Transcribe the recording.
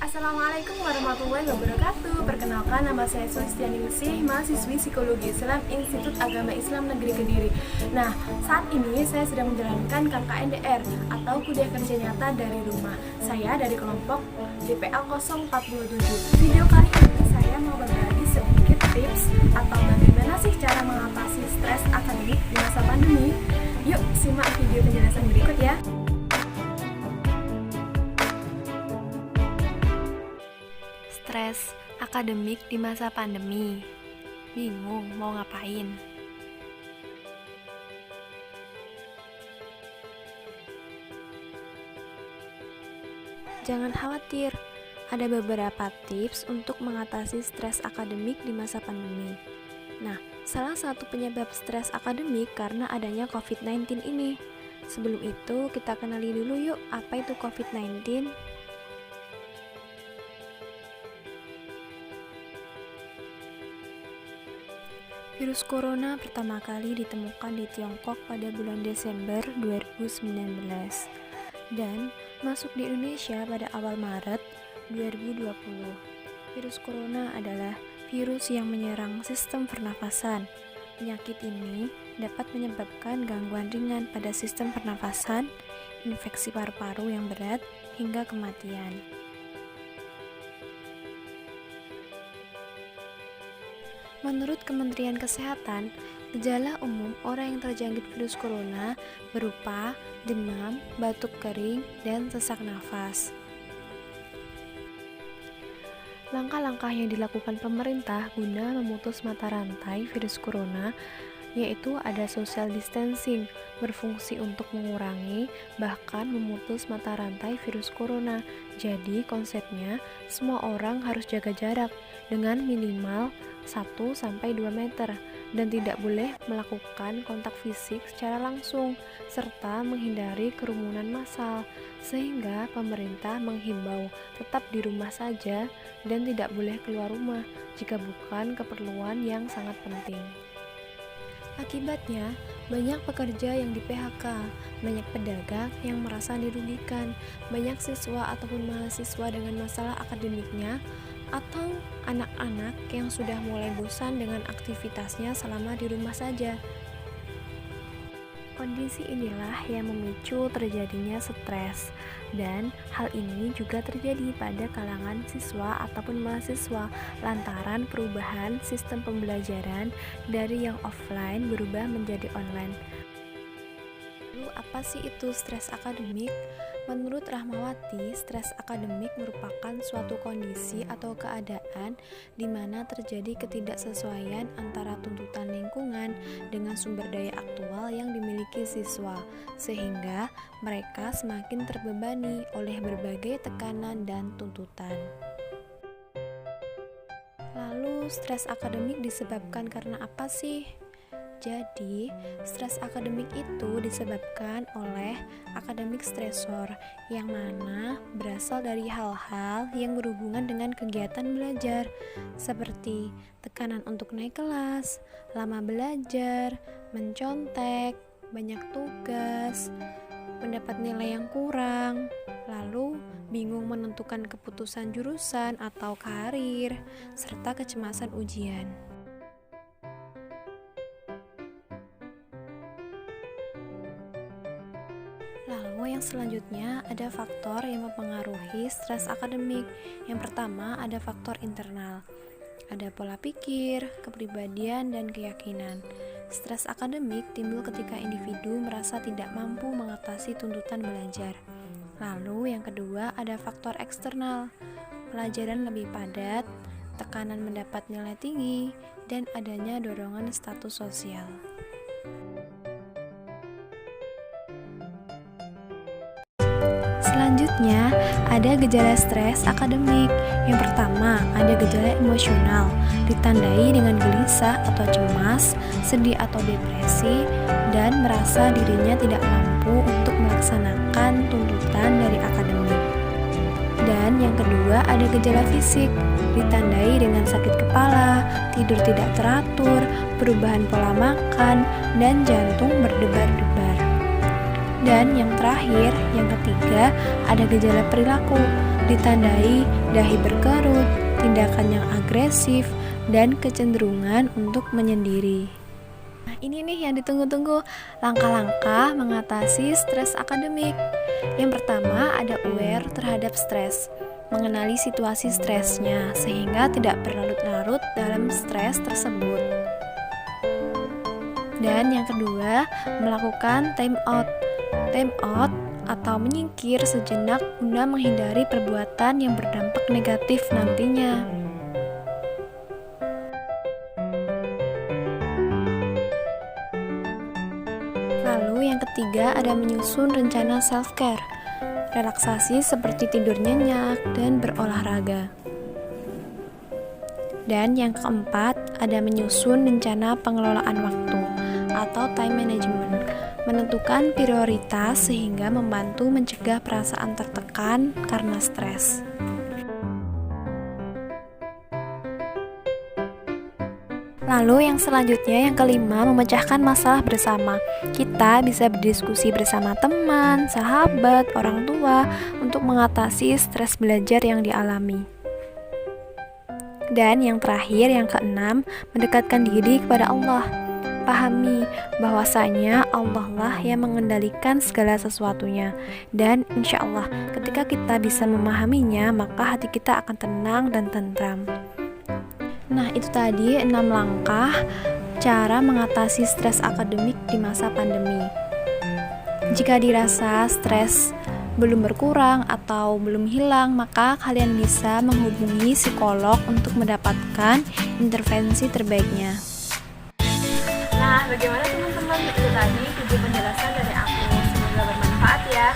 Assalamualaikum warahmatullahi wabarakatuh. Perkenalkan, nama saya Sulistianingsih, mahasiswi Psikologi Islam Institut Agama Islam Negeri Kediri. Nah, saat ini saya sedang menjalankan KKNDR atau kuliah kerja nyata dari rumah. Saya dari kelompok DPA 047. Video kali ini saya mau berbagi sedikit tips atau bagaimana sih cara mengatasi stres akademik di masa pandemi. Yuk simak video penjelasan berikut ya. Stres akademik di masa pandemi. Bingung mau ngapain? Jangan khawatir, ada beberapa tips untuk mengatasi stres akademik di masa pandemi. Nah, salah satu penyebab stres akademik karena adanya COVID-19 ini. Sebelum itu, kita kenali dulu yuk apa itu COVID-19. Virus corona pertama kali ditemukan di Tiongkok pada bulan Desember 2019 dan masuk di Indonesia pada awal Maret 2020. Virus corona adalah virus yang menyerang sistem pernafasan. Penyakit ini dapat menyebabkan gangguan ringan pada sistem pernafasan, infeksi paru-paru yang berat, hingga kematian. Menurut Kementerian Kesehatan, gejala umum orang yang terjangkit virus corona berupa demam, batuk kering, dan sesak nafas. Langkah-langkah yang dilakukan pemerintah guna memutus mata rantai virus corona yaitu ada social distancing, berfungsi untuk mengurangi bahkan memutus mata rantai virus corona. Jadi konsepnya semua orang harus jaga jarak dengan minimal 1-2 meter dan tidak boleh melakukan kontak fisik secara langsung serta menghindari kerumunan massal, sehingga pemerintah menghimbau tetap di rumah saja dan tidak boleh keluar rumah jika bukan keperluan yang sangat penting. Akibatnya, banyak pekerja yang di-PHK, banyak pedagang yang merasa dirugikan, banyak siswa ataupun mahasiswa dengan masalah akademiknya, atau anak-anak yang sudah mulai bosan dengan aktivitasnya selama di rumah saja. Kondisi inilah yang memicu terjadinya stres, dan hal ini juga terjadi pada kalangan siswa ataupun mahasiswa lantaran perubahan sistem pembelajaran dari yang offline berubah menjadi online. Lalu apa sih itu stres akademik? Menurut Rahmawati, stres akademik merupakan suatu kondisi atau keadaan di mana terjadi ketidaksesuaian antara tuntutan lingkungan dengan sumber daya aktual yang dimiliki siswa, sehingga mereka semakin terbebani oleh berbagai tekanan dan tuntutan. Lalu, stres akademik disebabkan karena apa sih? Jadi, stres akademik itu disebabkan oleh akademik stresor yang mana berasal dari hal-hal yang berhubungan dengan kegiatan belajar seperti tekanan untuk naik kelas, lama belajar, mencontek, banyak tugas, mendapat nilai yang kurang, lalu bingung menentukan keputusan jurusan atau karir, serta kecemasan ujian. Lalu yang selanjutnya ada faktor yang mempengaruhi stres akademik. Yang pertama ada faktor internal. Ada pola pikir, kepribadian, dan keyakinan. Stres akademik timbul ketika individu merasa tidak mampu mengatasi tuntutan belajar. Lalu yang kedua ada faktor eksternal. Pelajaran lebih padat, tekanan mendapat nilai tinggi, dan adanya dorongan status sosial. Selanjutnya, ada gejala stres akademik. Yang pertama, ada gejala emosional, ditandai dengan gelisah atau cemas, sedih atau depresi, dan merasa dirinya tidak mampu untuk melaksanakan tuntutan dari akademik. Dan yang kedua, ada gejala fisik, ditandai dengan sakit kepala, tidur tidak teratur, perubahan pola makan, dan jantung berdebar-debar. Dan yang terakhir, yang ketiga, ada gejala perilaku, ditandai dahi berkerut, tindakan yang agresif, dan kecenderungan untuk menyendiri. Nah, ini nih yang ditunggu-tunggu, langkah-langkah mengatasi stres akademik. Yang pertama ada aware terhadap stres, mengenali situasi stresnya sehingga tidak berlarut-larut dalam stres tersebut. Dan yang kedua, melakukan time out. Time out atau menyingkir sejenak guna menghindari perbuatan yang berdampak negatif nantinya. Lalu yang ketiga ada menyusun rencana self-care, relaksasi seperti tidur nyenyak dan berolahraga. Dan yang keempat ada menyusun rencana pengelolaan waktu atau time management, menentukan prioritas sehingga membantu mencegah perasaan tertekan karena stres. Lalu yang selanjutnya, yang kelima, memecahkan masalah bersama. Kita bisa berdiskusi bersama teman, sahabat, orang tua untuk mengatasi stres belajar yang dialami. Dan yang terakhir, yang keenam, mendekatkan diri kepada Allah. Pahami bahwasanya Allah lah yang mengendalikan segala sesuatunya. Dan insya Allah ketika kita bisa memahaminya, maka hati kita akan tenang dan tentram. Nah, itu tadi 6 langkah cara mengatasi stres akademik di masa pandemi. Jika dirasa stres belum berkurang atau belum hilang, maka kalian bisa menghubungi psikolog untuk mendapatkan intervensi terbaiknya. Nah, bagaimana teman-teman? Itu tadi 7 penjelasan dari aku. Semoga bermanfaat ya.